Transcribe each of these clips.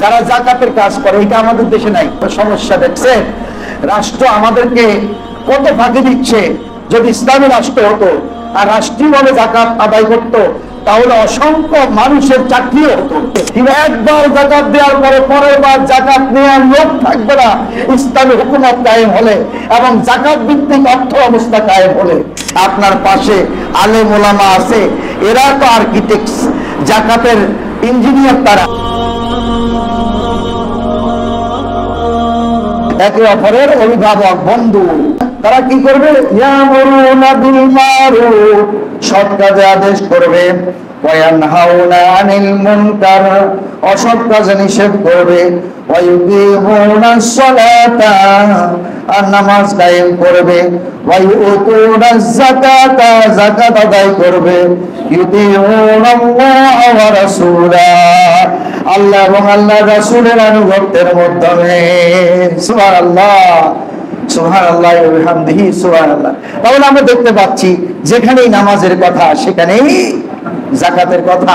যারা জাকাতের কাজ করে, এটা আমাদের দেশে নাই। সমস্যা দেখছে, রাষ্ট্র আমাদেরকে কত ফাঁকি দিচ্ছে। যদি ইসলামী রাষ্ট্র হতো আর রাষ্ট্রীয়ভাবে জাকাত আদায় করতো, তাহলে অসংখ্য মানুষের চাকরিও হতো। কিন্তু একবার জাকাত দেওয়ার পরে পরের বার জাকাত নেওয়ার লোক থাকবে না ইসলামী হুকুমত কায়েম হলে এবং জাকাত ভিত্তিক অর্থ অবস্থা কায়েম হলে। আপনার পাশে আলেম ওলামা আছে, এরা তো আর্কিটেক্টস, জাকাতের ইঞ্জিনিয়ার। তারা একে অপরের অভিভাবক, বন্ধু। তারা কি করবে? ইয়ামুরুনা বিল মারুফ, সৎ কাজে আদেশ করবে, ওয়া ইয়ানহাউনা আনিল মুনকার, অসৎ কাজে নিষেধ করবে, ওয়া ইউকিমুনাস সালাতা, আর নামাজ কায়েম করবে, ওয়া ইউতুনাজ যাকাতা, যাকাত আদায় করবে, ইউতিউনাল্লাহ ওয়া রাসূলাহ, আল্লাহ এবং আল্লাহর রাসূলের আনুগত্যের মাধ্যমে। সুবহানাল্লাহ, সুবহানাল্লাহ ওয়া বিহামদিহি, সুবহানাল্লাহ। তাহলে আমরা দেখতে পাচ্ছি যেখানেই নামাজের কথা সেখানেই যাকাতের কথা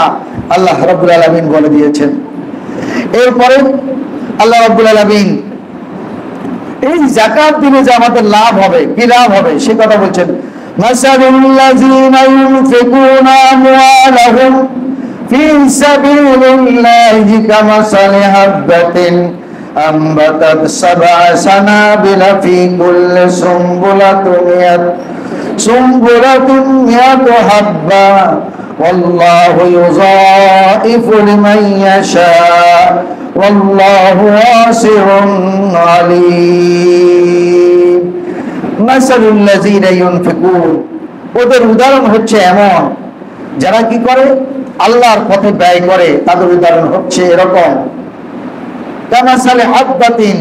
আল্লাহ রাব্বুল আলামিন বলে দিয়েছেন। এরপরে আল্লাহ রাব্বুল আলামিন এই যাকাত দিলে যে আমাদের লাভ হবে, কি লাভ হবে সে কথা বলছেন। মাসালুল্লাযীনা ইউনফিকুনা আমওয়ালাহুম ফি সাবিলিল্লাহি কামাসালি হাববাতিন أنبتت سبع سنابل في كل سنبلة مئة حبة والله يضاعف لمن يشاء والله واسع عليم مثل الذين ينفقون, ওদের উদাহরণ হচ্ছে এমন যারা কি করে, আল্লাহর পথে ব্যয় করে। তাদের উদাহরণ হচ্ছে এরকম, কামাসালি হাববাতিন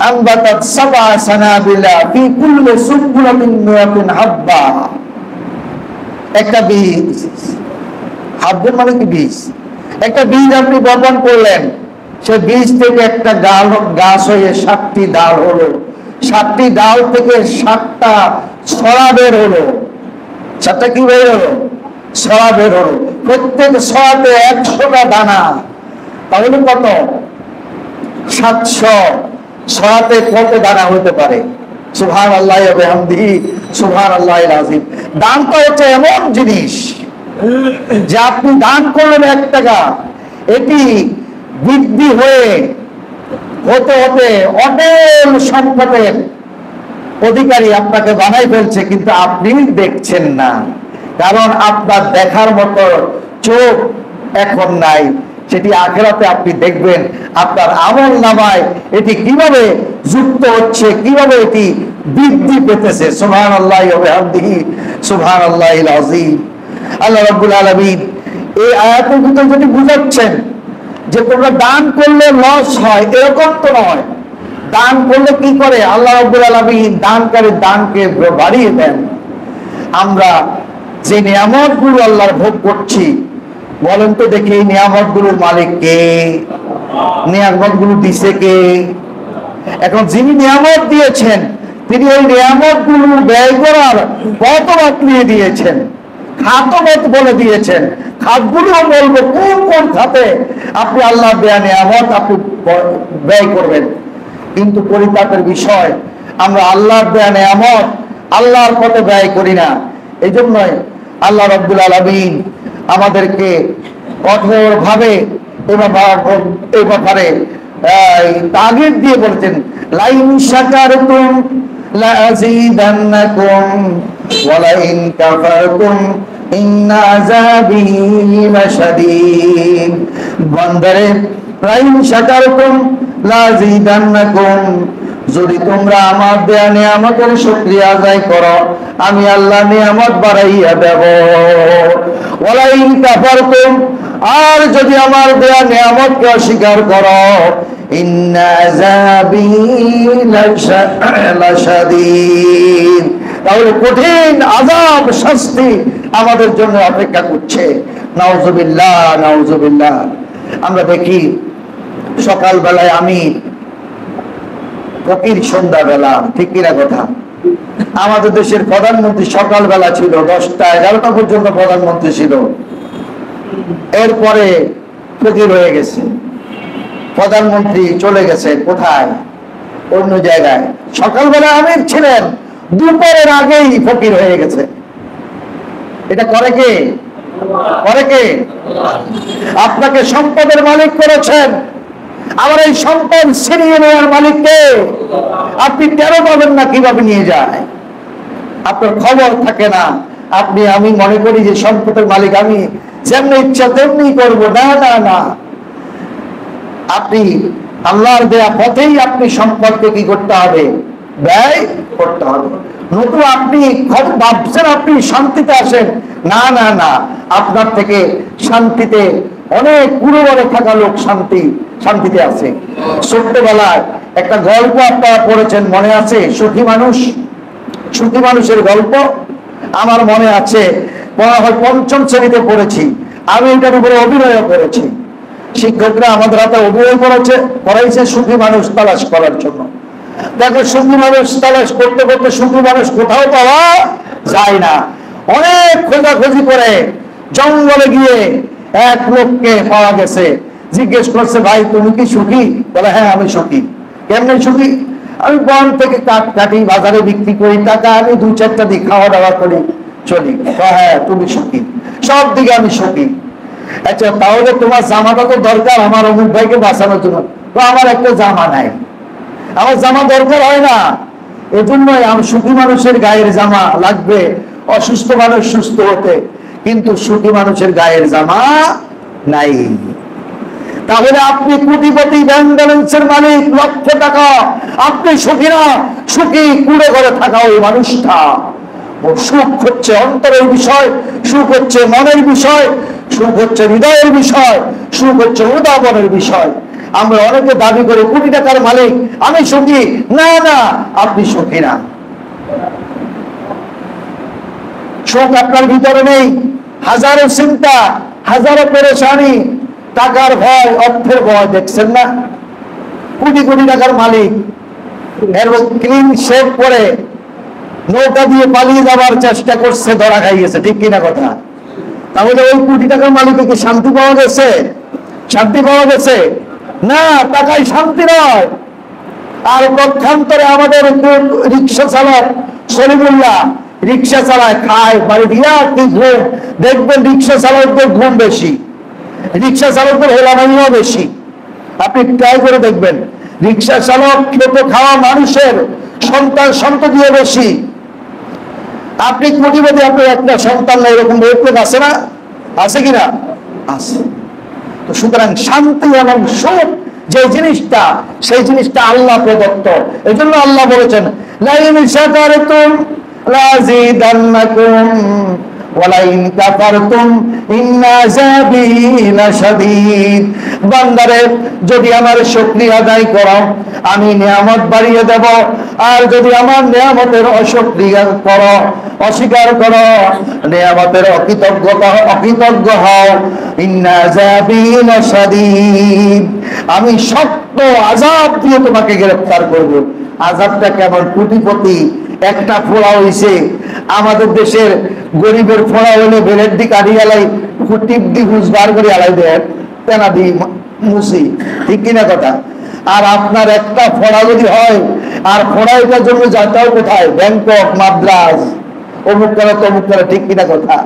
আনবাতাত সাবআ সানাবিলা ফি কুল্লি সুনবুলাতিন মিয়াতিন হাব্বা। একটা বীজ, হাব্বা মানে কি বীজ, একটা বীজ আপনি বপন করলেন, সে বীজ থেকে একটা গাছ হয়ে 7টি ডাল হলো, 7টি ডাল থেকে 7টা ছড়া বের হলো। 7টা কি বের হলো? ছড়া বের হলো। প্রত্যেক ছড়াতে 100টা দানা, তাহলে কত? 700। ছড়াতে কত দানা হতে পারে? সুবহানাল্লাহি ওয়া বিহামদিহি, সুবহানাল্লাহিল আযীম। দান তো হচ্ছে এমন জিনিস যে আপনি দান করলেন 1 টাকা, এটি বৃদ্ধি হতে হতে অনেক সম্পদের অধিকারী আপনাকে বানাই ফেলছে, কিন্তু আপনি দেখছেন না, কারণ আপনার দেখার মতো চোখ এখন নাই। সেটি আখিরাতে আপনি দেখবেন আপনার আমল নামায় এটি কিভাবে যুক্ত হচ্ছে, কিভাবে এটি বৃদ্ধি পেতেছে। সুবহানাল্লাহি ওয়া বিহামদিহি, সুবহানাল্লাহিল আযীম। আল্লাহ রাব্বুল আলামিন এই আয়াতের ভিতরে যেটি বুঝাচ্ছেন যে তোমরা দান করলে লস হয়, এরকম তো নয়। দান করলে কি করে? আল্লাহ রাব্বুল আলামিন দানকারীর দানকে বাড়িয়ে দেন। আমরা যে নিয়ামতগুলো আল্লাহর ভোগ করছি, বলেন তো দেখি এই নিয়ামতগুলোর মালিক কে? নিয়ামতগুলো দিছে কে? এখন যিনি নিয়ামত দিয়েছেন তিনি ওই নিয়ামতগুলো ব্যয় করার পথ বাতলিয়ে দিয়েছেন, খাতমত বলে দিয়েছেন। খাতগুলো বলবো কোন কোন খাতে আপনি আল্লাহ দেয়া নিয়ামত আপনি ব্যয় করবেন। কিন্তু পরিতাপের বিষয়, আমরা আল্লাহর দেয়া নিয়ামত আল্লাহর পথে ব্যয় করি না। এই জন্যই আল্লাহ রাব্বুল আলামিন আমাদেরকে কঠোরভাবে এই ব্যাপারে তাগিদ দিয়ে বলছেন, লাইন শাকারতুম লাযীদান্নাকুম ওয়া লাইন কাফারতুম ইন্না আযাবি লাশাদীদ। বান্দারে, লাইন শাকারতুম লাযীদান্নাকুম, যদি তোমরা আমার দেয়া নিয়ামতের শুকরিয়া আদায় করো, আমি আল্লাহ নিয়ামত বাড়াইয়া দেব। ওয়ালাইন কাফারতুম, আর যদি আমার দেয়া নিয়ামতকে অস্বীকার করো, ইন্না আযাবি লাশাদীদ, তাহলে কঠিন আযাব, শাস্তি আমাদের জন্য অপেক্ষা করছে। নাউযুবিল্লাহ, নাউযুবিল্লাহ। আমরা দেখি সকালবেলায় আমি ফকির, সন্ধ্যাবেলা, ঠিক কিনা কথা? আমাদের দেশের প্রধানমন্ত্রী সকালবেলা ছিল 10টা 11টা পর্যন্ত প্রধানমন্ত্রী ছিল, এরপরে ফকির হয়ে গেছে। প্রধানমন্ত্রী চলে গেছে কোথায়, অন্য জায়গায়। সকালবেলা আমির ছিলেন, দুপুরের আগেই ফকির হয়ে গেছে। এটা করে কে? করে কে? আপনাকে সম্পদের মালিক করেছেন, আবার এই সম্পদ ছিনিয়ে নেওয়ার মালিককে আপনি টেরও পাবেন না কিভাবে নিয়ে যায়, আপনার খবর থাকে না। আমি মনে করি যে সম্পদের মালিক আমি, যেমনি ইচ্ছা তেমনি করবো। না না না, আপনি আল্লাহর দেয়া পথেই আপনি সম্পদকে কি করতে হবে? ব্যয় করতে হবে। নতুন আপনি ভাবছেন আপনি শান্তিতে আসেন, না না না, আপনার থেকে শান্তিতে অনেক পুরোবারে থাকা লোক শান্তিতে আছে। ছোট্টবেলায় একটা গল্প আপনারা পড়েছেন, মনে আছে? সুখী মানুষের গল্প আমার মনে আছে, মনে হয় পঞ্চম শ্রেণীতে পড়েছি। আমি এটার উপরে অভিনয় করেছি। শিক্ষকরা আমাদের হাতে অভিনয় করাইছে সুখী মানুষ তালাশ করার জন্য। দেখো, সুখী মানুষ তালাশ করতে করতে সুখী মানুষ কোথাও পাওয়া যায় না। অনেক খোঁজাখুঁজি করে জঙ্গলে গিয়ে এক লোককে পাওয়া গেছে। জিজ্ঞেস করছে, ভাই তুমি কি সুখী? বলে, হ্যাঁ আমি সুখী। কেমনে সুখী? আমি বন থেকে কাঠ কাটি, বাজারে বিক্রি করি, টাকা আমি 2-4টা দিই, খাওয়া দাওয়া করি, চলি। হ্যাঁ তুমি সুখী, সব দিকে আমি সুখী। আচ্ছা, তাহলে তোমার জামাটা তো দরকার আমার অমুক ভাইকে বাঁচানোর জন্য। তো আমার একটা জামা নাই, আমার জামা দরকার হয় না, এজন্যই আমি সুখী মানুষের গায়ের জামা লাগবে অসুস্থ মানুষ সুস্থ হতে, কিন্তু সুখী মানুষের গায়ের জামা নাই। তাহলে আপনি কোটিপতি, ব্যাংক ব্যালেন্সের মালিক, লক্ষ টাকা, আপনি সুখী না। সুখী কুড়ে ঘরে থাকা ওই মানুষটা। ও সুখ হচ্ছে অন্তরের বিষয়, সুখ হচ্ছে মনের বিষয়, সুখ হচ্ছে হৃদয়ের বিষয়, সুখ হচ্ছে উদ্ভাবনের বিষয়। আমরা অনেকে দাবি করে কোটি টাকার মালিক, আমি সুখী। না না, আপনি সুখী না। সুখ আপনার ভিতরে নেই। হাজারো চিন্তা, হাজারো পেরেশানি, টাকার ভয়, অর্থের ভয়, দেখছেন না? কোটি কোটি টাকার মালিক, এর ক্লিন শেভ করে নৌকা দিয়ে পালিয়ে যাবার চেষ্টা করছে, ধরা খাইয়েছে, ঠিক কিনা কথা? তাহলে ওই কোটি টাকার মালিকে কি শান্তি পাওয়া গেছে? শান্তি পাওয়া গেছে না, টাকায় শান্তি নয়। আর পক্ষান্তরে আমাদের রিক্সা চালক সলিমুল্লাহ রিক্সা চালায়, খায়, বাড়ি দিয়া কি ঘুম। দেখবেন রিক্সা চালকদের ঘুম বেশি, রিক্সা চালকদের হেলামানিও বেশি। আপনি ট্রাই করে দেখবেন, রিক্সা চালক খেতে খাওয়া মানুষের সন্ততিও বেশি। আপনি কোটিপতি, আপনার একটা সন্তান না, এরকম লোক আছে না? আছে কিনা? আছে। তো সুতরাং শান্তি এবং সুখ যে জিনিসটা, সেই জিনিসটা আল্লাহ প্রদত্ত। এই জন্য আল্লাহ বলেছেন, লাইন শাকারতুম লাযিদান্নাকুম ওয়া লাইন কাফারতুম ইন্না আযাবি লাশাদীদ। বান্দারে, যদি আমার শুকরিয়া আদায় করো আমি নিয়ামত বাড়িয়ে দেব, আর যদি আমার নিয়ামতের অশুকরিয়া করো, অস্বীকার করো, নিয়ামতের অকৃতজ্ঞ হও, ইন্না আযাবি লাশাদীদ, আমি শক্ত আযাব দিয়ে তোমাকে গ্রেফতার করব। আযাবটা কেমন? কোটিপতি একটা ফোড়া হইছে, আমাদের দেশের গরিবের ফোড়া হলে বেলের দিক আড়িয়ে আলাই, টিপ দি হুস বার করে আলাই দেয়, তেনা দি মুসি, ঠিক কিনা কথা? আর আপনার একটা ফোড়া যদি হয়, আর ফোড়াইটার জন্য যাতাও কোথায়? ব্যাংকক, মাদ্রাজ, অমুক করে তমুক করে, ঠিক কিনা কথা?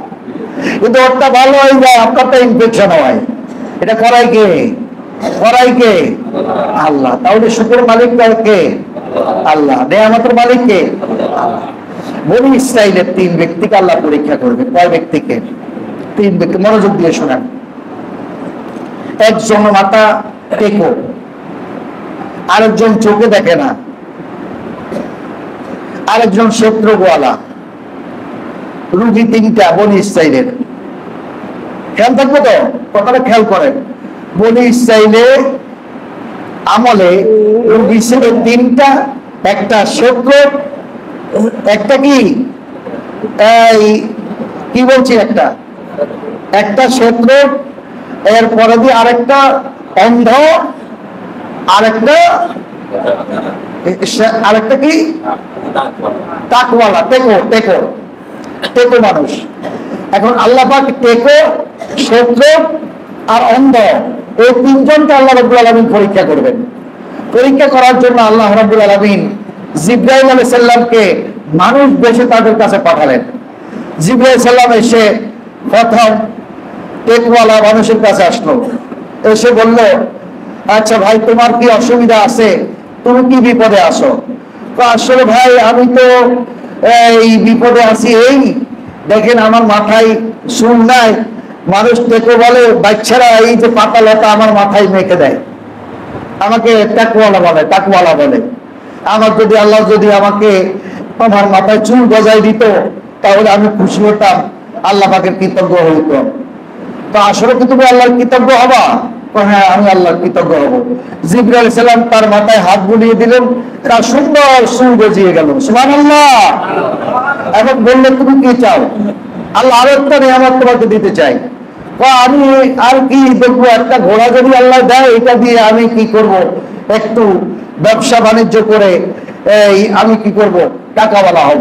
কিন্তু ওরটা ভালো হয়ে যায়, আপনারটা ইনফেকশন হয়। এটা করাই কে? করাই কে? আল্লাহ। তাহলে শুকর মালিক কে? আল্লাহ। নিয়ামতের মালিক কে? আল্লাহ। বনি ইসরাইলের 3 ব্যক্তিকে আল্লাহ পরীক্ষা করবে। কয় ব্যক্তিকে? 3 ব্যক্তি। মনোযোগ দিয়ে শোনেন। একজন মাথা টেকো, আরেকজন চোখে দেখে না, আরেকজন শত্রু গোয়ালা। রুগী 3টা বনি ইসরাইলের। খেয়াল থাকবে তো? কথাটা খেয়াল করেন। বনি ইসরাইলে আমলে রুগী ছিল 3টা, একটা শত্রু, একটা কি বলছি, একটা শত্রু, এরপরে দিয়ে আরেকটা অন্ধ, আরেকটা কি তাকওয়ালা, টেকো মানুষ। এখন আল্লাহ পাক টেকো, শত্রু আর অন্ধ এই তিনজনকে আল্লাহ রাব্বুল আলামিন পরীক্ষা করবেন। পরীক্ষা করার জন্য আল্লাহ রাব্বুল আলামিন জিবরাইল আলাইহিস সালামকে মানুষ বেশে তাদের কাছে পাঠালেন। জিবরাইল সালাম এসে প্রথম টেকওয়ালা মানুষের কাছে আসলো, এসে বলল, আচ্ছা ভাই, তোমার কি অসুবিধা আছে? তুমি কি বিপদে আছো? আসলে ভাই আমি তো এই বিপদে আছি, এই দেখেন আমার মাথায় চুল নাই। মানুষ টেকো বলে, বাচ্চারা এই যে পাতা লতা আমার মাথায় মেখে দেয়, আমাকে টাকওয়ালা বলে, টাকওয়ালা বলে। আমার যদি আল্লাহ যদি আমাকে আমার মাথায় চুল গজায় দিত তাহলে আমি খুশি হতাম, আল্লাহ পাকের কৃতজ্ঞ হইতাম। তো আসলে কি তুমি আল্লাহর কৃতজ্ঞ হবা? হ্যাঁ, আমি আল্লাহর কৃতজ্ঞ হব। জিবরাইল আলাইহিস সালাম তার মাথায় হাত বুলিয়ে দিলেন, তার সুন্দর চুল গজিয়ে গেল। সুবহানাল্লাহ। এবং বললে, তুমি কি চাও? আল্লাহ আরো একটা নিয়ামত তোমাকে দিতে চাই। আমি আর কি দেখবো, একটা ঘোড়া যদি আল্লাহ দেয়, এটা দিয়ে আমি কি করব? একটু ব্যবসা বাণিজ্য করে আমি কি করব? টাকাওয়ালা হব।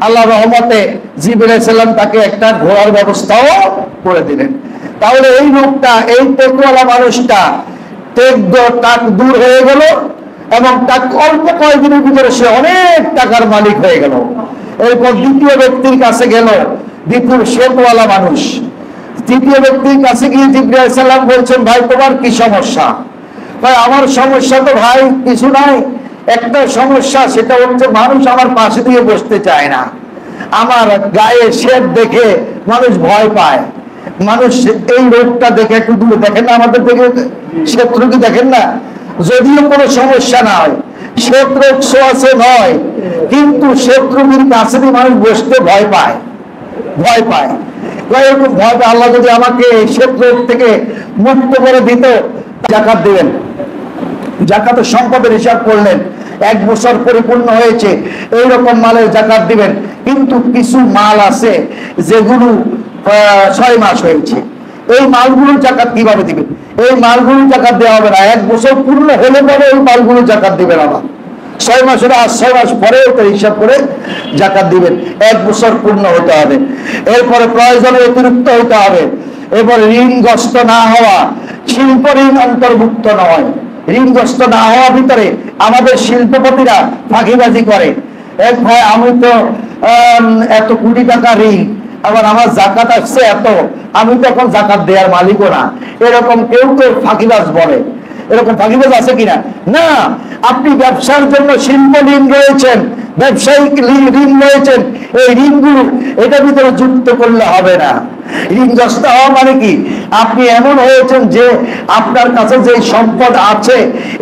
আল্লাহ রহমতে জিবরাইল আলাইহিস সালাম তাকে একটা ঘোড়ার ব্যবস্থাও করে দিলেন। তাহলে এই লোকটা, এই টেকওয়ালা মানুষটা টাক দূর হয়ে গেল এবং অল্প কয়েকদিনের ভিতরে সে অনেক টাকার মালিক হয়ে গেল। এরপর দ্বিতীয় ব্যক্তির কাছে গেল, দ্বিতীয় শ্বেতওয়ালা মানুষ। তৃতীয় ব্যক্তির কাছে গিয়ে জিবরাইল আলাইহিস সালাম বলছেন, ভাই তোমার কি সমস্যা? ভাই আমার সমস্যা তো ভাই কিছু নাই, একটা সমস্যা, সেটা হচ্ছে মানুষ আমার পাশে দিয়ে বসতে চায় না। আমার গায়ে শ্বেত দেখে মানুষ ভয় পায়। মানুষ এই রোগটা দেখে একটু দূরে দেখেন না, আমাদের থেকে শ্বেত রোগী দেখেন না, যদিও কোনো সমস্যা না হয়, শ্বেত রোগ ছোঁয়াচে নয়, কিন্তু শ্বেত রোগীর কাছে দিয়ে মানুষ বসতে ভয় পায়, ভয় পায়। এরকম ভয় পায়। আল্লাহ যদি আমাকে শ্বেত রোগ থেকে মুক্ত করে দিত, যাকাত দিবেন। যাকাতের সম্পদের হিসাব করলেন, 1 বছর পরিপূর্ণ হয়েছে, এইরকম মালের যাকাত দিবেন। কিন্তু কিছু মাল আছে যেগুলো 6 মাস হয়েছে, এই মালগুলোর যাকাত কিভাবে দিবেন? এই মালগুলোর যাকাত দেওয়া হবে না, 1 বছর পূর্ণ হলে পরে এই মালগুলোর যাকাত দিবেন। আবার 6 মাসের আর 6 মাস পরে হিসাব করে যাকাত দিবেন। 1 বছর পূর্ণ হতে হবে। এরপরে প্রয়োজনে অতিরিক্ত হতে হবে। এরপর ঋণগ্রস্ত না হওয়া, শিল্প ঋণ অন্তর্ভুক্ত নয়। ঋণগ্রস্ত না হওয়ার ভিতরে আমাদের শিল্পপতিরা ফাঁকিবাজি করে। এক ভাই, আমি তো এত কোটি টাকা ঋণ, আবার আমার জাকাত আসছে এত, আমি তো এখন জাকাত দেওয়ার মালিকও না। এরকম কেউ কেউ ফাঁকিবাজ বলে। এরকম ফাঁকিবাজ আছে কিনা? না। আপনি ব্যবসার জন্য শিল্প ঋণ রয়েছেন, ব্যবসায়িক ঋণ রয়েছেন, এই ঋণগুলো এটার ভিতরে যুক্ত করলে হবে না। ঋণগ্রস্ত হওয়া মানে কি? আপনি এমন হয়েছেন যে আপনার কাছে যে সম্পদ আছে,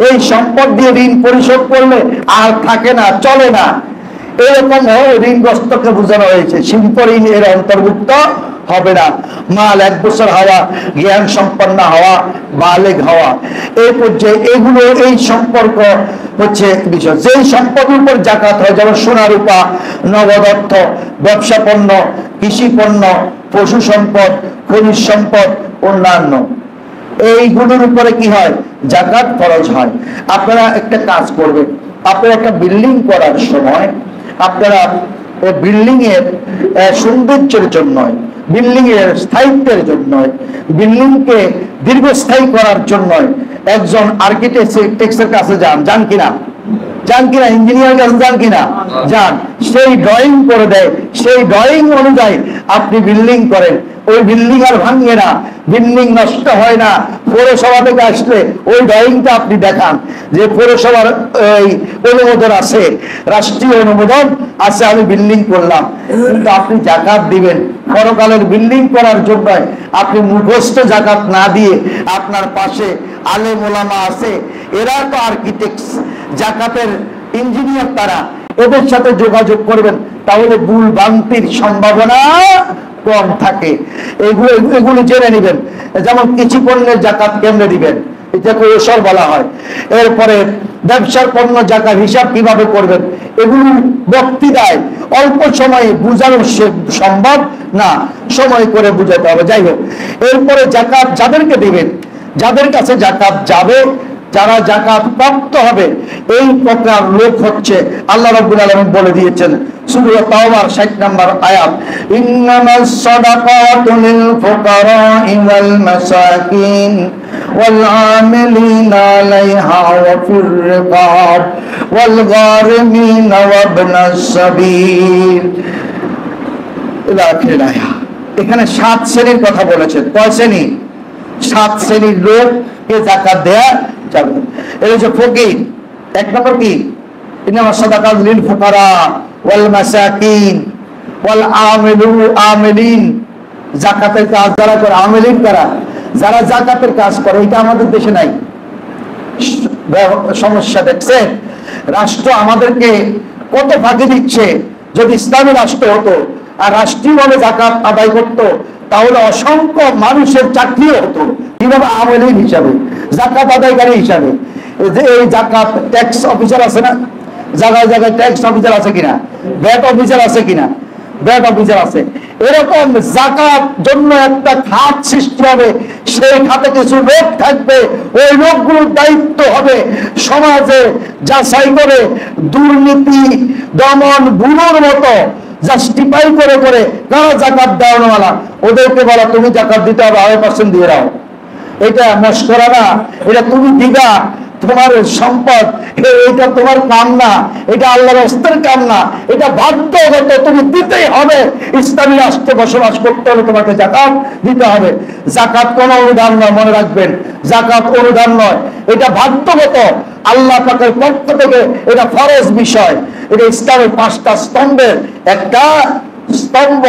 এই সম্পদ দিয়ে ঋণ পরিশোধ করলে আর থাকে না, চলে না, এরকম ঋণগ্রস্তকে বোঝানো হয়েছে। শিল্প ঋণ এর অন্তর্ভুক্ত হবে না। মাল 1 বছর হওয়া, জ্ঞান সম্পন্ন হওয়া, বালেগ হওয়া, এই পর্যায়ে এগুলো, এই সম্পর্ক হচ্ছে বিষয়। যেই সম্পদের উপর যাকাত হয়, যেমন সোনা রূপা, নগদ অর্থ, ব্যবসা পণ্য, কৃষি পণ্য, পশু সম্পদ, খনিজ সম্পদ, অন্যান্য, এইগুলোর উপরে কি হয়? যাকাত ফরজ হয়। আপনারা একটা কাজ করবেন, আপনারা একটা বিল্ডিং করার সময় আপনারা বিল্ডিং এর সৌন্দর্যের জন্য, বিল্ডিং এর স্থায়িত্বের জন্য, বিল্ডিং কে দীর্ঘস্থায়ী করার জন্য একজন আর্কিটেক্টের কাছে যান কিনা? যান কিনা? ইঞ্জিনিয়ার কাছে যান কিনা? যান। সেই ড্রয়িং করে দেয়, সেই ড্রয়িং অনুযায়ী আপনি বিল্ডিং করেন। ওই বিল্ডিং আর ভাঙে না, বিল্ডিং নষ্ট হয় না। পৌরসভা থেকে আসলে ওই ড্রয়িংটা আপনি দেখান যে পৌরসভার অনুমোদন আছে, রাষ্ট্রীয় অনুমোদন আছে, আমি বিল্ডিং করলাম। কিন্তু আপনি যাকাত দিবেন পরকালের বিল্ডিং করার জন্য। আপনি মুখস্থ যাকাত না দিয়ে, আপনার পাশে আলেম ওলামা আছে, এরা তো আর্কিটেক্ট, যাকাতের ইঞ্জিনিয়ার, তারা, এদের সাথে যোগাযোগ করবেন, তাহলে ভুল ভ্রান্তির সম্ভাবনা কম থাকে। এগুলো জেনে নেবেন। যেমন কৃষি পণ্যের যাকাত কেমনে দিবেন, এটাকে ওসর বলা হয়। এরপরে ব্যবসার পণ্য যাকাত হিসাব কিভাবে করবেন, এগুলো বক্তৃতায় অল্প সময়ে বোঝানো সম্ভব না, সময় করে বুঝাতে হবে। যাই হোক, এরপরে যাকাত যাদেরকে দিবেন, যাদের কাছে যাকাত যাবে যারা যাকাত প্রাপ্ত হবে এই প্রকার লোক হচ্ছে আল্লাহ রাব্বুল আলামিন বলে দিয়েছেন সূরা তাওবার 60 নম্বর আয়াত, ইন্নামাস সাদাকাতু লিল ফুকারা'i ওয়াল মাসাকিন ওয়াল আমিলিনা আলাইহা ওয়া ফির রিকাব ওয়াল গারিমিনা ওয়া ইবনাস সাবিল ইলা আখির আয়াত। এখানে 7 শ্রেণীর কথা বলেছেন। কয় শ্রেণী? 7 শ্রেণীর লোককে যাকাত দেয়া যাবে। এই যে ফকির, এক নম্বর কি? ইন্নামাস সাদাকাতু লিল ফুকারা ওয়াল মাসাকিন ওয়াল আমিলিন। যাকাতের কাজ যারা করে, আমিলিন কারা? যারা যাকাতের কাজ করে। এটা আমাদের দেশে নাই। সমস্যা দেখছেন? রাষ্ট্র আমাদেরকে কত ফাঁকি দিচ্ছে। যদি ইসলামী রাষ্ট্র হতো আর রাষ্ট্রীয়ভাবে যাকাত আদায় করতো তাহলে অসংখ্য মানুষের চাকরিও হতো। কিভাবে? আমিলিন হিসাবে, যাকাত আদায়কারী হিসাবে। এই যাকাত ট্যাক্স অফিসার আছে না, জায়গায় জায়গায় ট্যাক্স অফিসার আছে কিনা, ভ্যাট অফিসার আছে কিনা, ভ্যাট অফিসার আছে। এরকম যাকাত জন্য একটা খাত সৃষ্টি হবে, সেই খাতে কিছু লোক থাকবে, ওই লোকগুলোর দায়িত্ব হবে সমাজে যাচাই করে দুর্নীতি দমন বুনোর মতো জাস্টিফাই করে করে কারা যাকাত দেওয়ানোওয়ালা ওদেরকে বলা তুমি যাকাত দিতে হবে, 100% দিয়ে দাও। এটা মশকরা না, এটা তুমি দিবা, তোমার সম্পদ, এটা তোমার কাম না, এটা আল্লাহর রাস্তার কাম না, এটা বাধ্যগত, তুমি দিতেই হবে। ইসলামী রাষ্ট্রে বসবাস করতে হলে তোমাকে যাকাত দিতে হবে। যাকাত কোনো অনুদান নয়, মনে রাখবেন, যাকাত অনুদান নয়, এটা বাধ্যগত আল্লাহ পাকের পক্ষ থেকে, এটা ফরজ বিষয়। এটা ইসলামের 5টা স্তম্ভের একটা স্তম্ভ,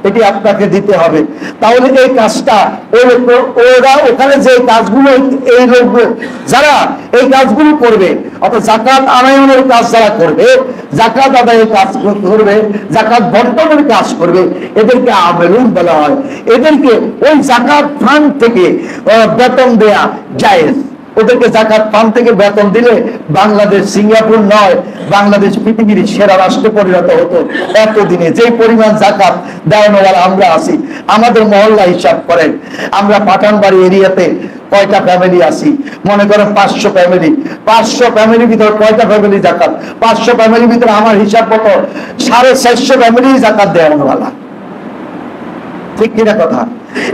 এটি আপনাকে দিতে হবে। তাহলে এই কাজটা ওরা ওখানে যে কাজগুলো, এই লোকগুলো যারা এই কাজগুলো করবে, অর্থাৎ যাকাত আনয়নের কাজ যারা করবে, যাকাত আদায়ের কাজ করবে, যাকাত বন্টনের কাজ করবে, এদেরকে আমিলুন বলা হয়। এদেরকে ওই যাকাত ফান্ড থেকে বেতন দেয়া জায়েজ। ওদেরকে যাকাত ফান্ড থেকে বেতন দিলে বাংলাদেশ সিঙ্গাপুর নয়, বাংলাদেশ পৃথিবীর সেরা রাষ্ট্রে পরিণত হতো। এতদিনে যে পরিমাণ যাকাত দেওয়ানোয়ালা আমরা আছি, আমাদের মহল্লা হিসাব করেন, আমরা পাঠানবাড়ি এরিয়াতে কয়টা ফ্যামিলি আছি? মনে করেন 500 ফ্যামিলি। 500 ফ্যামিলির ভিতরে কয়টা ফ্যামিলি যাকাত? 500 ফ্যামিলির ভিতরে আমার হিসাব মতো 450 ফ্যামিলি যাকাত দেওয়ানোয়ালা। ঠিক কিনা কথা?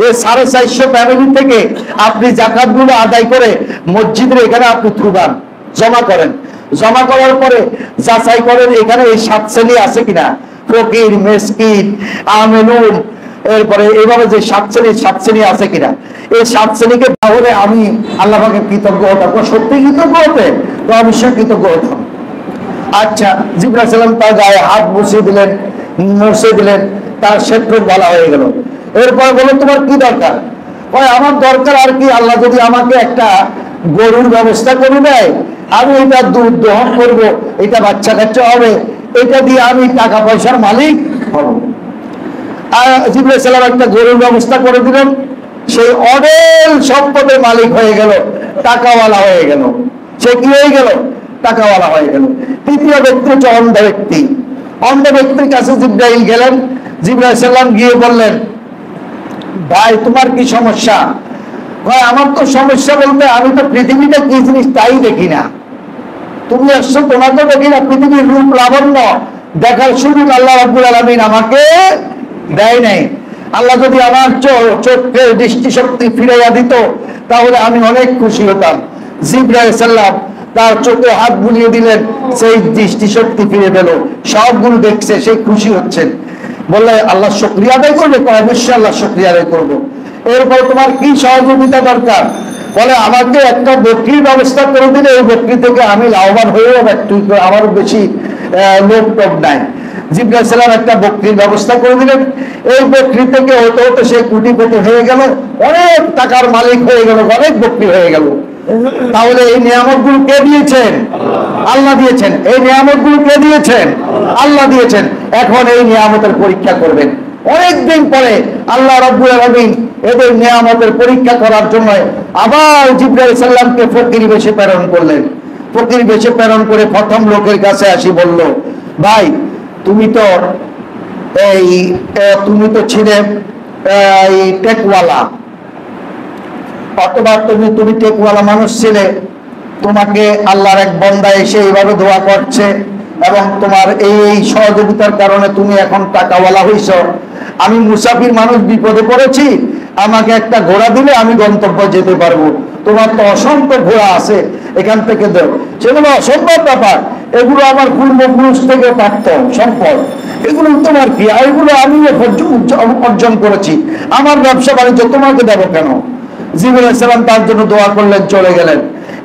এই 450 ফ্যামিলি থেকে আপনি যাকাত গুলো আদায় করে মসজিদের এখানে আপনি থুবান, জমা করেন। জমা করার পরে যাচাই করেন এখানে এই 7 শ্রেণী আছে কিনা, ফকির, মিসকিন, আমিলুন, এরপরে এইভাবে যে 7 শ্রেণী আছে কিনা। এই 7 শ্রেণীকে তাহলে আমি আল্লাহ পাকের কৃতজ্ঞ হতাম। সত্যি কৃতজ্ঞ হতে তো অবশ্যই কৃতজ্ঞ হতাম। আচ্ছা, জিবরাইল আলাইহিস সালাম তার গায়ে হাত মুছে দিলেন, মুছে দিলেন, তার ক্ষেত্র বলা হয়ে গেল। এরপর বলো তোমার কি দরকার? আমার দরকার আর কি, আল্লাহ যদি আমাকে একটা গরুর ব্যবস্থা করে দেয়, আমি এটা দুধ দহন করব, এটা বাচ্চা কাচ্চা হবে, এটা দিয়ে আমি টাকা পয়সার মালিক হব। আর জিবরাইল সালাম একটা গরুর ব্যবস্থা করে দিলেন, সেই অডেল সম্পদের মালিক হয়ে গেল, টাকাওয়ালা হয়ে গেল। সে কি হয়ে গেল? টাকাওয়ালা হয়ে গেল। তৃতীয় ব্যক্তি হচ্ছে অন্ধ ব্যক্তি। অন্ধ ব্যক্তির কাছে জিবরাইল গেলেন। জিবরাইল সালাম গিয়ে বললেন, ভাই তোমার কি সমস্যা? ভাই আমার তো সমস্যা বলতে আমি তো পৃথিবীটা কি জিনিস তাই দেখি না। তুমি আসছো, তোমাকে দেখি না, পৃথিবীর রূপ লাবণ্য দেখার সুযোগ আল্লাহ রাব্বুল আলামিন আমাকে দেয় নাই। আল্লাহ যদি আমার চোখে দৃষ্টিশক্তি ফিরাইয়া দিত তাহলে আমি অনেক খুশি হতাম। জিবরাইল সাল্লাম তার চোখে হাত বুলিয়ে দিলেন, সেই দৃষ্টিশক্তি ফিরে পেল, সবগুলো দেখছে, সেই খুশি হচ্ছেন। বললে আল্লাহ শুকরিয়া আদায় করবে? অবশ্যই আল্লাহ শুকরিয়া আদায় করবো। এরপর তোমার কি সহযোগিতা দরকার? বলে আমাকে একটা বকরির ব্যবস্থা করে দিলে এই বকরি থেকে আমি লাভবান হয়েও একটু, আমার বেশি লোক টোক নাই। জিবরাইল সালাম একটা বকরির ব্যবস্থা করে দিলেন। এই বকরি থেকে হতে হতে সে কোটিপতি হয়ে গেল, অনেক টাকার মালিক হয়ে গেল, অনেক বকরি হয়ে গেল। তাহলে এই নিয়ামত গুলো কে দিয়েছেন? আল্লাহ দিয়েছেন। এই নিয়ামত গুলো কে দিয়েছেন? আল্লাহ দিয়েছেন। এখন এই নিয়ামতের পরীক্ষা করবেন। অনেকদিন পরে আল্লাহ রাব্বুল আলামিন এদের নিয়ামতের পরীক্ষা করার জন্য আবার জিবরাইল সাল্লামকে ফকির বেশে প্রেরণ করলেন। ফকির বেশে প্রেরণ করে প্রথম লোকের কাছে আসি বলল, ভাই তুমি তো ছিলে এই টেকওয়ালা, অথবা তুমি টেকওয়ালা মানুষ ছিলে, তোমাকে আল্লাহর এক বান্দা এসে এইভাবে দোয়া করছে এবং তোমার এই সহযোগিতার কারণে তুমি এখন টাকাওয়ালা হইছ, আমি মুসাফির মানুষ বিপদে পড়েছি, আমাকে একটা ঘোড়া দিলে আমি গন্তব্য যেতে পারবো, তোমার তো অসংখ্য ঘোড়া আছে, এখান থেকে দেও। সেগুলো অসম্ভব ব্যাপার, এগুলো আমার পূর্বপুরুষ থেকে প্রাপ্ত সম্পদ, এগুলো তোমার কি, এগুলো আমি অর্জন করেছি, আমার ব্যবসা বাণিজ্য তোমাকে দেবো কেন? জিবরিল আলাইহিস সালাম তার জন্য দোয়া করলেন, চলে গেলেন।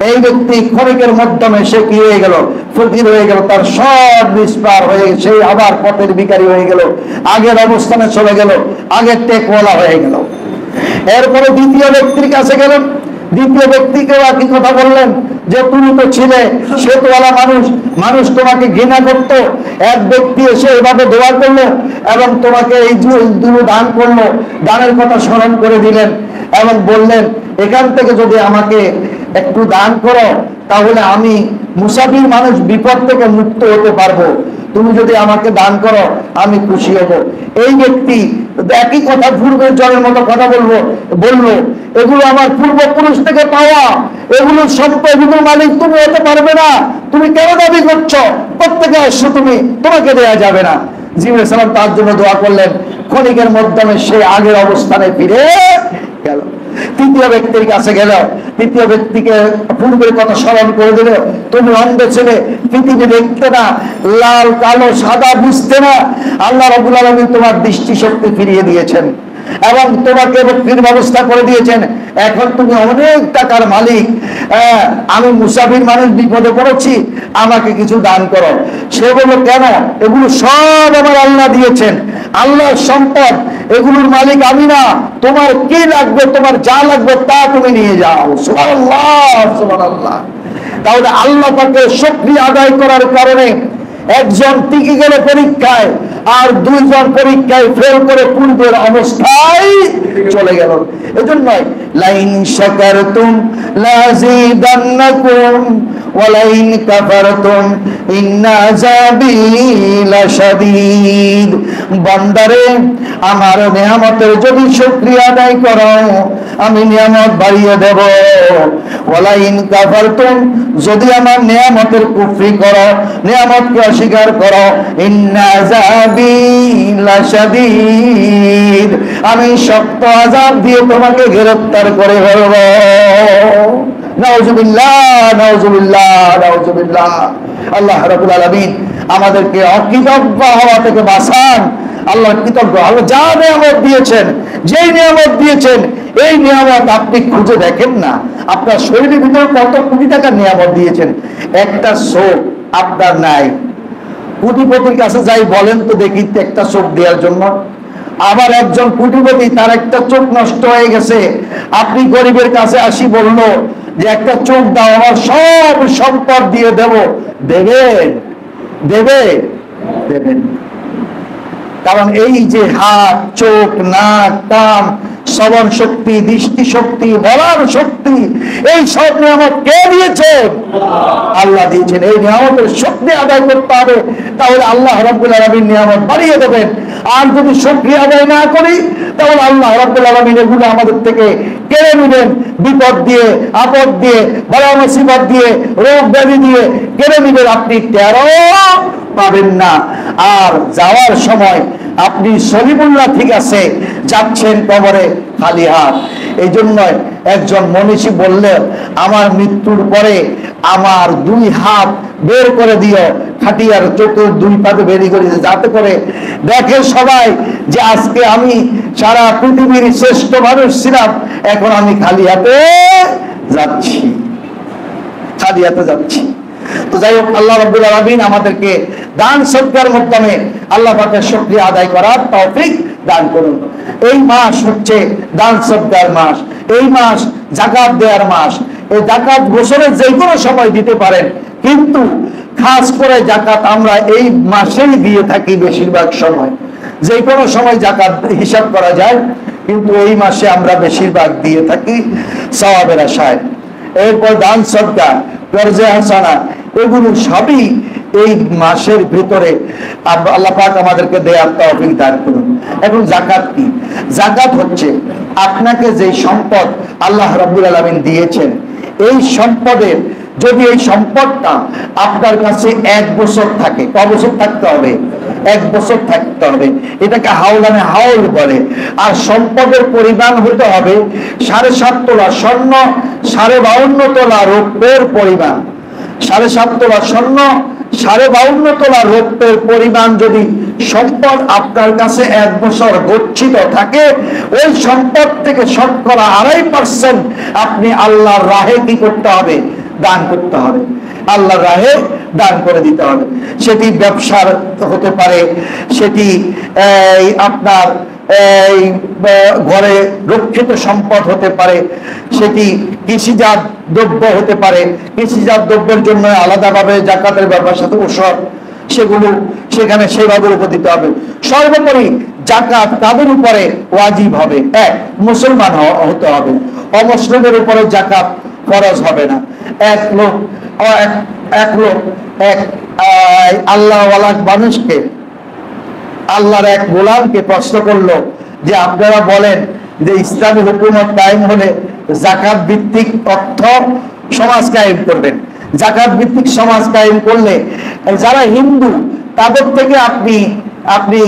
এই ব্যক্তি ক্ষণিকের মাধ্যমে সে কি হয়ে গেল? ফকির হয়ে গেল, তার সব নিষ্পার হয়ে সেই আবার পথের ভিখারি হয়ে গেল, আগের অবস্থানে চলে গেল, আগের টেকওয়ালা হয়ে গেল। এরপরে দ্বিতীয় ব্যক্তির কাছে গেলেন, দ্বিতীয় ব্যক্তিকে একই কথা বললেন যে তুমি তো ছিলে শ্বেতওয়ালা মানুষ, মানুষ তোমাকে ঘৃণা করতো, এক ব্যক্তি এসে এভাবে দোয়া করলো এবং তোমাকে এই দুটো দান করলো, দানের কথা স্মরণ করে দিলেন এবং বললেন এখান থেকে যদি আমাকে একটু দান করো তাহলে আমি মুসাফির মানুষ বিপদ থেকে মুক্ত হতে পারবো, তুমি যদি আমাকে দান করো আমি খুশি হব। এই ব্যক্তি একই কথা পূর্বের জনের মতো কথা বললো এগুলো আমার পূর্বপুরুষ থেকে পাওয়া, এগুলো সম্পদ, এগুলোর মালিক তুমি হতে পারবে না, তুমি কেন দাবি করছো, প্রত্যেকে আসছো তুমি, তোমাকে দেয়া যাবে না। জিবরিল আলাইহিস সালাম তার জন্য দোয়া করলেন, ক্ষণিকের মাধ্যমে সে আগের অবস্থানে ফিরে গেল। তৃতীয় ব্যক্তির কাছে গেল, তৃতীয় ব্যক্তিকে পূর্বের কথা স্মরণ করে দিল, তুমি অন্ধ ছেলে, পৃথিবী দেখতে না, লাল কালো সাদা বুঝতে না, আল্লাহ রাব্বুল আলামিন তোমার দৃষ্টিশক্তি ফিরিয়ে দিয়েছেন এবং তোমাকে মুক্তির ব্যবস্থা করে দিয়েছেন, এখন তুমি অনেক টাকার মালিক, আমি মুসাফির মানুষ বিপদে পড়েছি, আমাকে কিছু দান করো। সে বলল কেন? এগুলো সব আমার আল্লাহ দিয়েছেন, আল্লাহর সম্পদ, এগুলোর মালিক আমি না, তোমার কি লাগবে, তোমার যা লাগবে তা তুমি নিয়ে যাও। সুবহানাল্লাহ, সুবহানাল্লাহ। তাহলে আল্লাহ পাকের শুকরিয়া আদায় করার কারণে একজন টিকে গেল পরীক্ষায়, আর দুইজন পরীক্ষায় ফেল করে পূর্বের অবস্থায় চলে গেল। এজন্যই লাইন শাকারতুম লাযিদান্নাকুম ওয়া লাইন কাফারতুম ইন্না আযাবি লাশাদীদ। বান্দারে, আমার নিয়ামতের যদি শুকরিয়া আদায় করো আমি নিয়ামত বাড়িয়ে দেব, ওয়া লাইন কাফারতুম, যদি আমার নিয়ামতের কুফরি করো, নিয়ামতকে অস্বীকার করো, ইন্না আযাবি লাশাদীদ, আমি শক্ত আযাব দিয়ে তোমাকে গ্রেফতার করে ফেলব। নাউযুবিল্লাহ, নাউযুবিল্লাহ, নাউযুবিল্লাহ। আল্লাহ রাব্বুল আলামিন আমাদেরকে অকৃতজ্ঞ হওয়া থেকে বাঁচান। আল্লাহ কৃতজ্ঞ, আল্লাহ যা নিয়ামত দিয়েছেন, যেই নিয়ামত দিয়েছেন, এই নিয়ামত আপনি খুঁজে দেখেন না। আপনার শরীরের ভিতরে কত কোটি টাকার নিয়ামত দিয়েছেন, একটা চোখ আপনার নাই। কোটিপতির কাছে যাই বলেন তো দেখি একটা চোখ দেওয়ার জন্য, আবার একজন কোটিপতি তার একটা চোখ নষ্ট হয়ে গেছে, আপনি গরিবের কাছে আসি বললো যে একটা চোখ দাও, আমার সব সম্পদ দিয়ে দেব, দেবেন? দেবে? দেবেন? কারণ এই যে হাত, চোখ, নাক, কান, শ্রবণ শক্তি, দৃষ্টি শক্তি, বলার শক্তি, এই সব নিয়ামত কে দিয়েছেন? আল্লাহ দিয়েছেন। এই নিয়ামতের শক্তি আদায় করতে হবে, তাহলে আল্লাহ রাব্বুল আলামিন নিয়ামত বাড়িয়ে দেবেন। আর যদি শক্তি আদায় না করি তাহলে আল্লাহ রাব্বুল আলামিন এগুলো আমাদের থেকে কেড়ে নেবেন, বিপদ দিয়ে, আপদ দিয়ে, বড় মুসিবত দিয়ে, রোগ ব্যাধি দিয়ে কেড়ে নেবেন, আপনি টেরও পাবেন না। আর যাওয়ার সময় আপনি সলিমুল্লাহ ঠিক আছে, যাচ্ছেন কবরে খালি হাত। এই জন্য একজন মনীষী বললেন, আমার মৃত্যুর পরে আমার দুই হাত বের করে দিও, খাটিয়ার চতুর দুই পাতে বেরিয়ে করে, যাতে করে দেখে সবাই যে আজকে আমি সারা পৃথিবীর শ্রেষ্ঠ মানুষ ছিলাম, এখন আমি খালি হাতে যাচ্ছি, খালি হাতে যাচ্ছি। তো যাই হোক, আল্লাহ রাব্বুল আলামিন আমাদেরকে দান সদকার মাধ্যমে আল্লাহ পাকের শুকরিয়া আদায় করার তৌফিক দান করুন। এই মাস হচ্ছে দান সদকার মাস, এই মাস যাকাত দেওয়ার মাস। এই যাকাত বছরের যে কোনো সময় দিতে পারেন, কিন্তু খাস করে যাকাত আমরা এই মাসেই দিয়ে থাকি বেশিরভাগ সময়। যে কোনো সময় যাকাত হিসাব করা যায়, কিন্তু এই মাসে আমরা বেশিরভাগ দিয়ে থাকি সওয়াবের আশায়। এরপর দান সদকা, কর্জে হাসানা, এগুলো সবই এই মাসের ভিতরে আল্লাহ পাক আমাদেরকে দেয়ার তৌফিক দান করুন। এখন যাকাত কি? যাকাত হচ্ছে আপনাকে যে সম্পদ আল্লাহ রাব্বুল আলামিন দিয়েছেন, এই সম্পদের যদি এই সম্পদটা আপনার কাছে 1 বছর থাকে, ক বছর থাকতে হবে? 1 বছর থাকতে হবে। এটাকে হাওলানে হাওল বলে। আর সম্পদের পরিমাণ হতে হবে 7.5 তোলা স্বর্ণ, 52.5 তোলা রৌপ্যের পরিমাণ। 7.5 তোলা স্বর্ণ, 52.5 তোলা রৌপ্যের পরিমাণ যদি সম্পদ আপনার কাছে 1 বছর গচ্ছিত থাকে, ওই সম্পদ থেকে শতকরা 2.5% আপনি আল্লাহর রাহে কি করতে হবে? দান করতে হবে। আল্লাহর রাহে দান করে দিতে হবে। সেটি ব্যবসার হতে পারে, সেটি আপনার ঘরে রক্ষিত সম্পদ হতে পারে, সেটি কৃষিজাত দ্রব্য হতে পারে। কৃষিজাত দ্রব্যের জন্য আলাদাভাবে জাকাতের ব্যবস্থা ওসব, সেগুলো সেখানে সেভাবে উপর দিতে হবে। সর্বোপরি জাকাত তাদের উপরে ওয়াজিব হবে, এক মুসলমান হতে হবে। অমুসলিমের উপরে জাকাত ফরজ হবে না। এক লোক আল্লাহওয়ালা মানুষকে, আল্লাহর এক গোলামকে প্রশ্ন করলো যে আপনারা বলেন যে ইসলামী হুকুমত কায়েম হলে জাকাত ভিত্তিক অর্থ সমাজ কায়েম করবেন, জাকাত ভিত্তিক সমাজ কায়েম করলে যারা হিন্দু তাদের থেকে আপনি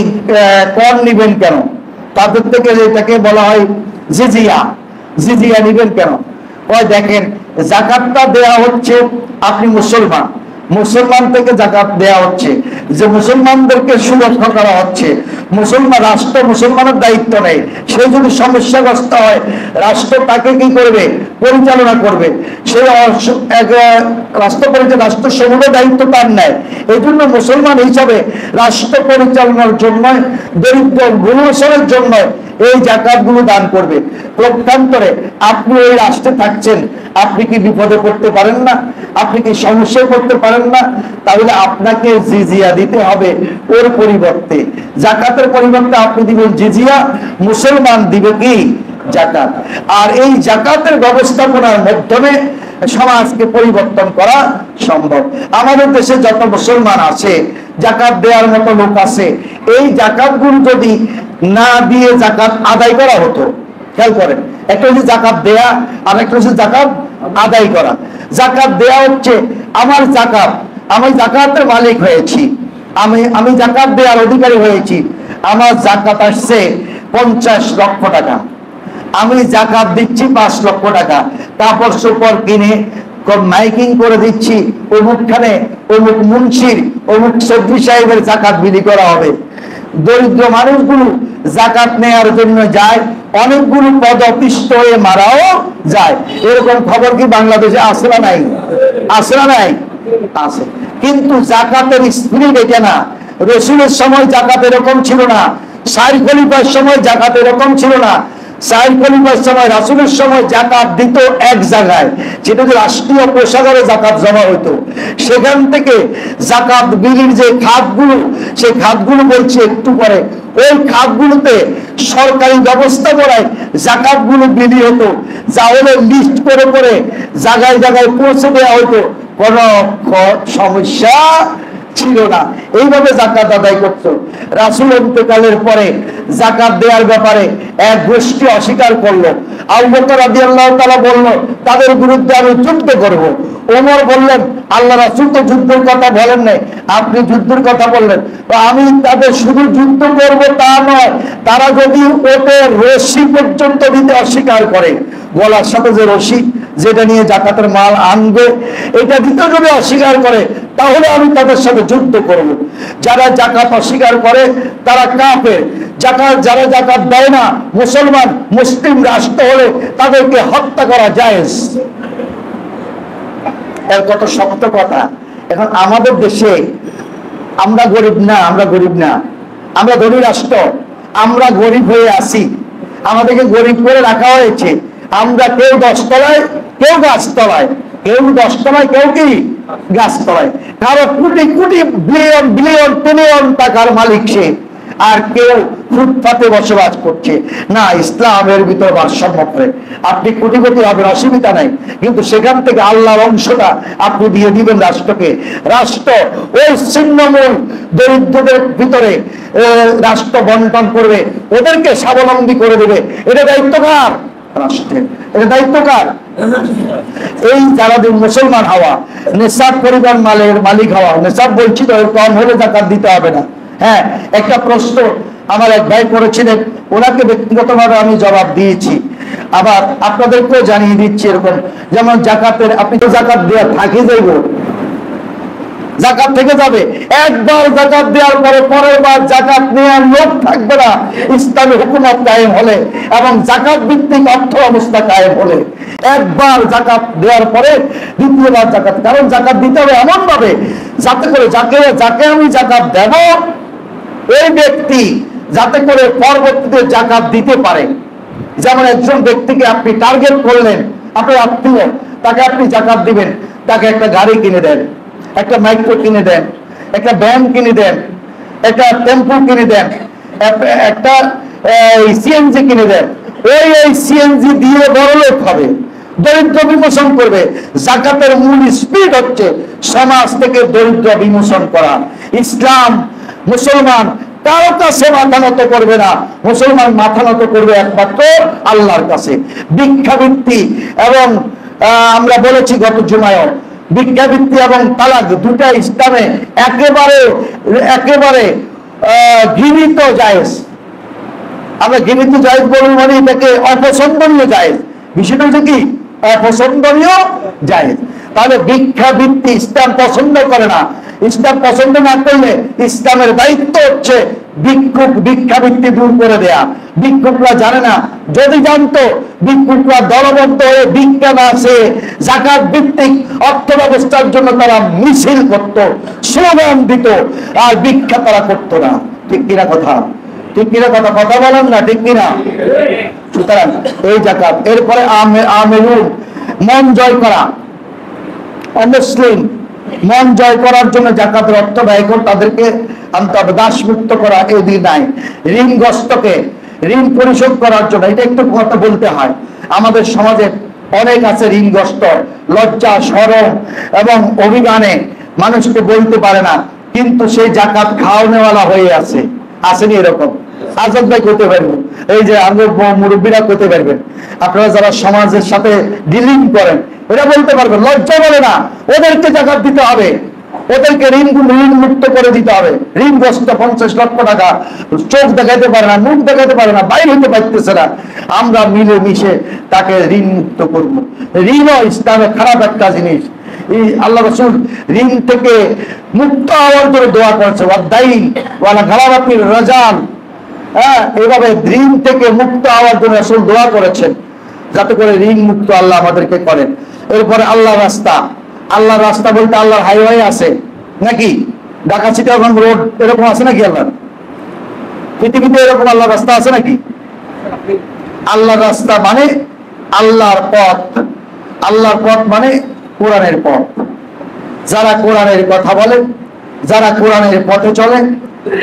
কর নিবেন কেন? তাদের থেকে এটাকে বলা হয় জিজিয়া নিবেন কেন? ওই দেখেন, জাকাতটা দেয়া হচ্ছে, আপনি মুসলমান থেকে জাকাত দেয়া হচ্ছে, যে মুসলমানদেরকে সুরক্ষা করা হচ্ছে। রাষ্ট্র মুসলমানের দায়িত্ব নেই। সে যদি সমস্যাগ্রস্ত হয়, রাষ্ট্র তাকে কি করবে? পরিচালনা করবে। সেই রাষ্ট্র সমূহের দায়িত্ব তার নেয়। এই জন্য মুসলমান হিসাবে রাষ্ট্র পরিচালনার জন্য, দরিদ্র গুণসরের জন্য এই জাকাতগুলো দান করবে। প্রত্যন্তরে আপনি ওই রাষ্ট্রে থাকছেন, আপনি কি বিপদে পড়তে পারেন না? আপনি কি সমস্যায় পড়তে পারেন না? তাহলে আপনাকে জিজিয়া দিতে হবে। ওর পরিবর্তে, জাকাতের পরিবর্তে আপনি দিবেন জিজিয়া, মুসলমান দিবে কি? জাকাত। আর এই জাকাতের ব্যবস্থাপনার মাধ্যমে সমাজকে পরিবর্তন করা সম্ভব। আমাদের দেশে যত মুসলমান আছে, জাকাত দেওয়ার মতো লোক আছে, এই জাকাতগুলো যদি না দিয়ে জাকাত আদায় করা হতো, খেয়াল করেন, একটা হচ্ছে জাকাত দেয়া আর একটা হচ্ছে জাকাত আদায় করা। জাকাত দেয়া হচ্ছে আমার জাকাত, আমি জাকাতের মালিক হয়েছি, আমি জাকাত দেওয়ার অধিকারী হয়েছি। আমার জাকাত আসছে 50 লক্ষ টাকা, আমি জাকাত দিচ্ছি 5 লক্ষ টাকা। কাপড় চোপড় কিনে মাইকিং করে দিচ্ছি, অমুকখানে অমুক মুন্সির অমুক চৌধুরী সাহেবের জাকাত বিলি করা হবে। দরিদ্র মানুষগুলো জাকাত নেয়ার জন্য যায়, অনেকগুলো পদপিষ্ট হয়ে মারাও যায়। এরকম খবর কি বাংলাদেশে আছে না নাই? আছে না নাই? আছে। কিন্তু জাকাতের স্পিরিট এটা না। রসুলের সময় জাকাত এরকম ছিল না, 4 খলিফার সময় জাকাত এরকম ছিল না। 4 খলিফার সময়, রাসূলের সময় জাকাত দিত এক জায়গায়, যেটা হচ্ছে রাষ্ট্রীয় কোষাগারে জাকাত জমা হইতো। সেখান থেকে জাকাত বিলির যে খাতগুলো, সেই খাতগুলো বলছে একটু পরে, ওই খাতগুলোতে সরকারি ব্যবস্থাপনায় জাকাতগুলো বিলি হতো। যা হলে লিস্ট করে করে জায়গায় জায়গায় পৌঁছে দেওয়া হতো, কোনো সমস্যা ছিল না। এইভাবে জাকাত আদায় করতো। রাসূল ইন্তেকালের পরে জাকাত দেওয়ার ব্যাপারে এক গোষ্ঠী অস্বীকার করলো। আবু বকর রাদিয়াল্লাহু তাআলা বলল, তাদের বিরুদ্ধে আমি যুদ্ধ করব। ওমর বললেন, আল্লাহ রাসূল তো যুদ্ধের কথা বলেন নাই, আপনি যুদ্ধের কথা বললেন। তো আমি তাদের শুধু যুদ্ধ করব তা নয়, তারা যদি ওটের রশি পর্যন্ত দিতে অস্বীকার করে, গলার সাথে যে রশি যেটা নিয়ে জাকাতের মাল আনবে, এটা দিতে যদি অস্বীকার করে, তাহলে আমি তাদের সাথে যুদ্ধ করব। যারা জাকাত অস্বীকার করে তারা কাফের। যারা জাকাত দেয় না, মুসলমান মুসলিম রাষ্ট্র হলে তাদেরকে হত্যা করা জায়েজ। এর কত শক্ত কথা। এখন আমাদের দেশে আমরা গরিব না, আমরা ধনী রাষ্ট্র, আমরা গরিব হয়ে আসি, আমাদেরকে গরিব করে রাখা হয়েছে। আমরা কেউ 10 তলায়, কেউ গাছতলায়, কেউ 10 তলায়, কেউ কি গাছতলায়। কারো crore crore billion billion trillion টাকার মালিক সে, আর কেউ ফুটপাতে বসবাস করছে। না, ইসলামের ভিতর ভারসাম্য করে। আপনি কোটিপতি হবেন, অসুবিধা নাই, কিন্তু সেখান থেকে আল্লাহর অংশটা আপনি দিয়ে দিবেন রাষ্ট্রকে। রাষ্ট্র ওই ছিন্নমূল দরিদ্রদের ভিতরে রাষ্ট্র বন্টন করবে, ওদেরকে স্বাবলম্বী করে দেবে। এটা দায়িত্ব কার? রাষ্ট্রের। এটা দায়িত্ব কার? এই যারা মুসলমান হওয়া, নেশাব পরিবার মালিক হওয়া। নেশাব বলছি তো, কম হলে জাকাত দিতে হবে না। হ্যাঁ, একটা প্রশ্ন আমার এক ভাই করেছিলেন, ওনাকে ব্যক্তিগতভাবে আমি জবাব দিয়েছি, আবার আপনাদেরকেও জানিয়ে দিচ্ছি। এরকম যেমন জাকাতের, আপনি তো জাকাত দেওয়া থাকি যাইব, জাকাত থেকে যাবে, একবার জাকাত দেওয়ার পরে পরের বার জাকাত নেওয়ার লোক থাকবে না ইসলামী হুকুমত কায়েম হলে এবং জাকাত ভিত্তিক অর্থ অবস্থা কায়েম হলে। একবার জাকাত দেওয়ার পরে দ্বিতীয়বার জাকাত, কারণ জাকাত দিতে হবে এমন ভাবে যাতে করে যাকে আমি জাকাত দেব ওই ব্যক্তি যাতে করে পরবর্তীতে জাকাত দিতে পারে। যেমন একজন ব্যক্তিকে আপনি টার্গেট করলেন, আপনার আত্মীয়, তাকে আপনি জাকাত দিবেন, তাকে একটা গাড়ি কিনে দেন, একটা মাইক্রো কিনে দেন, একটা ভ্যান কিনে দেন, একটা টেম্পো কিনে দেন, একটা সিএনজি কিনে দেন। ওই সিএনজি দিয়ে বড় লোক হবে, দরিদ্র বিমোচন করবে। জাকাতের মূল স্পিড হচ্ছে সমাজ থেকে দরিদ্র বিমোচন করা। ইসলাম মুসলমান কারো কাছে মাথা নত করবে না, মুসলমান মাথা নত করবে একমাত্র আল্লাহর কাছে। ভিক্ষাবৃত্তি এবং আমরা বলেছি গত জুমায়ও, ভিক্ষাবৃত্তি এবং তালাক দুটা ইসলামে একেবারে ঘৃণিত জায়েজ। আমরা ঘৃণিত জায়েজ বলবো মানে এটাকে অপছন্দনীয় জায়েজ। বিষয়টা হচ্ছে কি? অপছন্দনীয় জায়েজ। তাহলে ভিক্ষাবৃত্তি ইসলাম পছন্দ করে না। ইসলাম পছন্দ না করলে ইসলামের দায়িত্ব হচ্ছে ভিক্ষাবৃত্তি দূর করে দেয়া। ভিক্ষুকরা জানে না, যদি জানতো ভিক্ষুকরা দলবদ্ধ হয়ে ভিক্ষা না আছে জাকাত ভিত্তিক অর্থ ব্যবস্থার জন্য তারা মিছিল করত, স্লোগান দিত, আর ভিক্ষা তারা করতো না। ঠিক কিনা কথা? ঠিক কিনা কথা? কথা বলেন না, ঠিক কিনা? সুতরাং এই জাকাত। এরপরে আমেরুন, মন জয় করা। অমুসলিম মন জয় করার জন্য জাকাতের অর্থ ব্যয় করে তাদেরকে আনতে হবে। দাসমুক্ত করা এই দিন নাই। ঋণগ্রস্তকে ঋণ পরিশোধ করার জন্য, এটা একটু কথা বলতে হয়। আমাদের সমাজে অনেক আছে ঋণগ্রস্ত, লজ্জা শরম এবং অভিমানে মানুষকে বলতে পারে না, কিন্তু সেই জাকাত খাওয়ানোওয়ালা হয়ে আছে। আসেনি এরকম? আজাদ ভাই করতে পারবেন, এই যে আমাদের মুরব্বীরা করতে পারবেন, আপনারা যারা সমাজের সাথে ডিলিং করেন ওরা বলতে পারবেন। লজ্জা বলে না, ওদেরকে জাকাত দিতে হবে, ওদেরকে ঋণ মুক্ত করে দিতে হবে। ঋণগ্রস্ত 50 লক্ষ টাকা, চোখ দেখাইতে পারে না, মুখ দেখাইতে পারে না, বাইরে হইতে পারতেছে না, আমরা মিলে মিশে তাকে ঋণ মুক্ত করবো। ঋণও ইসলামে খারাপ একটা জিনিস। আল্লাহ রাসূল ঋণ থেকে মুক্ত হওয়ার জন্য দোয়া করেছে, ওয়াদাইন ওয়ালা গালাবাতির রাজাল। হ্যাঁ, এইভাবে ঋণ থেকে মুক্ত হওয়ার জন্য রাসূল দোয়া করেছেন, যাতে করে ঋণ মুক্ত আল্লাহ আমাদেরকে করেন। এরপরে আল্লাহর রাস্তা। আল্লাহর রাস্তা বলতে আল্লাহর হাইওয়ে আছে নাকি? ঢাকা চিটাগং রোড এরকম আছে নাকি? আল্লাহর পৃথিবীতে এরকম আল্লাহর রাস্তা আছে নাকি? আল্লাহর রাস্তা মানে আল্লাহর পথ। আল্লাহর পথ মানে কোরআনের পথ। যারা কোরআনের কথা বলে, যারা কোরআনের পথে চলে,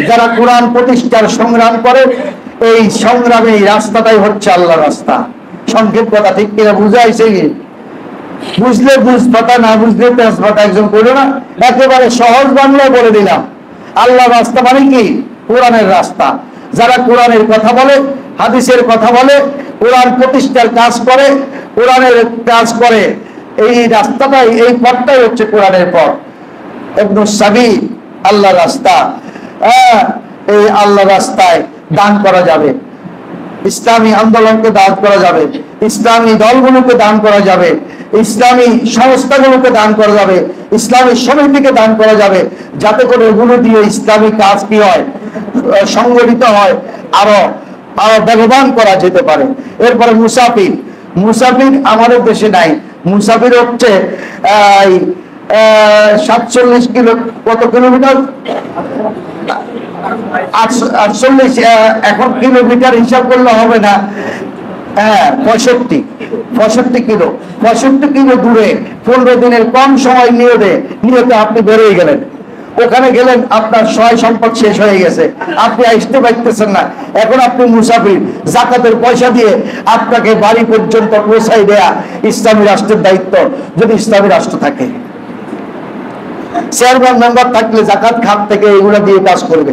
যারা কোরআন প্রতিষ্ঠার সংগ্রাম করে, এই সংগ্রামে এই রাস্তাটাই হচ্ছে আল্লাহর রাস্তা। সংক্ষেপ কথা, ঠিক কিনা? বুঝাইছে কি? বুঝলে বুঝপাতা, না বুঝলে তেজপাতা। একজন করলো না, একেবারে সহজ বাংলায় বলে দিলাম। আল্লাহর রাস্তা মানে কি? কোরআনের রাস্তা। যারা কোরআনের কথা বলে, হাদিসের কথা বলে, কোরআন প্রতিষ্ঠার কাজ করে, কোরআনের কাজ করে, এই রাস্তাটাই, এই পথটাই হচ্ছে কোরআনের পথ। ইবনুস সাবিল, আল্লাহর রাস্তা। এই আল্লাহ রাস্তায় দান করা যাবে, ইসলামী আন্দোলনকে দান করা যাবে, ইসলামী দলগুলোকে দান করা যাবে, ইসলামী সংস্থাগুলোকে দান করা যাবে, ইসলামী সমিতিকে দান করা যাবে, যাতে করে এগুলো দিয়ে ইসলামী কাজ কি হয়, সংগঠিত হয়, আরো ব্যবধান করা যেতে পারে। এরপরে মুসাফির। মুসাফির আমাদের দেশে নাই। মুসাফির হচ্ছে 47 কিলো, কত কিলোমিটার? 48। এখন কিলোমিটার হিসাব করলে হবে না। হ্যাঁ, 65 কিলো। 65 কিলো দূরে 15 দিনের কম সময় নিয়তে আপনি বেরিয়ে গেলেন। ওখানে গেলেন, আপনার সহায় সম্পদ শেষ হয়ে গেছে, আপনি আসতে পারতেছেন না। এখন আপনি মুসাফির। জাকাতের পয়সা দিয়ে আপনাকে বাড়ি পর্যন্ত পৌঁছাই দেয়া ইসলামী রাষ্ট্রের দায়িত্ব, যদি ইসলামী রাষ্ট্র থাকে। চেয়ারম্যান মেম্বার থাকলে জাকাত খাত থেকে এগুলা দিয়ে কাজ করবে।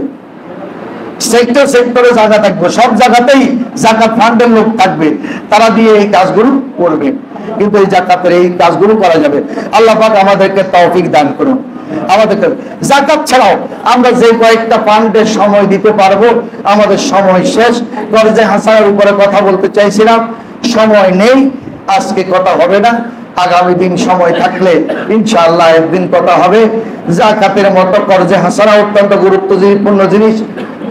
সেক্টর সেক্টরে জায়গা থাকবে, সব জায়গাতেই জাকাত ফান্ডের লোক থাকবে, তারা দিয়ে এই কাজগুলো করবে। কিন্তু এই জাকাতের এই কাজগুলো করা যাবে। আল্লাহ পাক আমাদেরকে তৌফিক দান করুন। আমাদেরকে জাকাত ছাড়াও আমরা যে কয়েকটা ফান্ডে সময় দিতে পারবো, আমাদের সময় শেষ। কর্জে হাসানের উপরে কথা বলতে চাইছিলাম, সময় নেই, আজকে কথা হবে না। আগামী দিন সময় থাকলে ইনশাআল্লাহ একদিন কথা হবে। যাকাতের মতো কর্জে হাসানা অত্যন্ত গুরুত্বপূর্ণ জিনিস,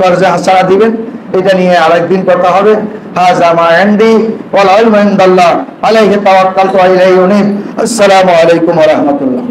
কর্জে হাসানা দিবেন, এটা নিয়ে আরেকদিন কথা হবে। হাযা মা ইনদি ওয়াল ইলমু ইনদাল্লাহ আলাইহি তাওয়াক্কালতু ওয়া ইলাইহি উনীব। আসসালামু আলাইকুম ওয়া রাহমাতুল্লাহ।